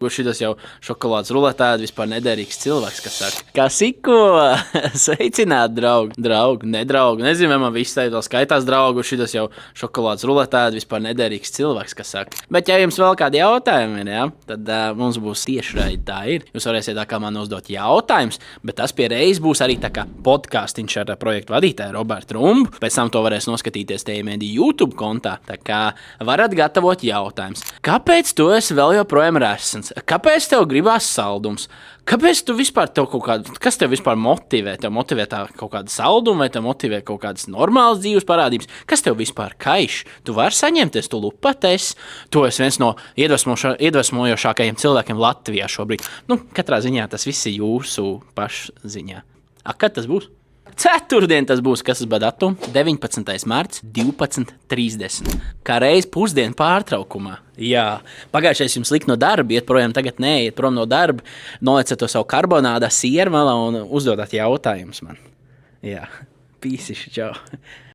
Kurš šitas jau šokolādes ruletēdi vispār nederīgs cilvēks, kas saka, kas iko, sveicināt, draugi, nedraugi, nezinu, vai man viss tā skaitās draugu, šitas jau šokolādes ruletēdi vispār nederīgs cilvēks, kas saka. Bet ja jums vēl kādi jautājumi ir, ja, tad mums būs tiešraidi, tā ir. Jūs varēsiet tā kā man uzdot jautājumus, bet tas pie reizes būs arī tā kā podcastiņš ar projektu vadītāju Robertu Rumbu. Pēc tam to varēs noskatīties TMD YouTube kontā, tā kā varat gatavot jautājumus. Kāpēc tu esi vēl joprojām resns? Kāpēc tev gribās saldums? Kāpēc tu vispār kas tev vispār motivē? Tev motivē tā kaut kāda salduma, vai tev motivē kaut kādas normālas dzīves parādības? Kas tev vispār kaiš? Tu vari saņemties, tu lupaties. Tu esi viens no iedvesmojošākajiem cilvēkiem Latvijā šobrīd. Katrā ziņā tas viss ir jūsu pašu ziņā. Kad tas būs? Ceturtdien tas būs, kas ir datums? 19. marts, 12:30. Kā reiz pusdienu pārtraukumā. Jā, pagājušais jums lika no darba, iet projām, tagad neiet prom no darba, nolieciet to savu karbonādu siermalā un uzdodat jautājumus man. Jā, pīsiši, čau.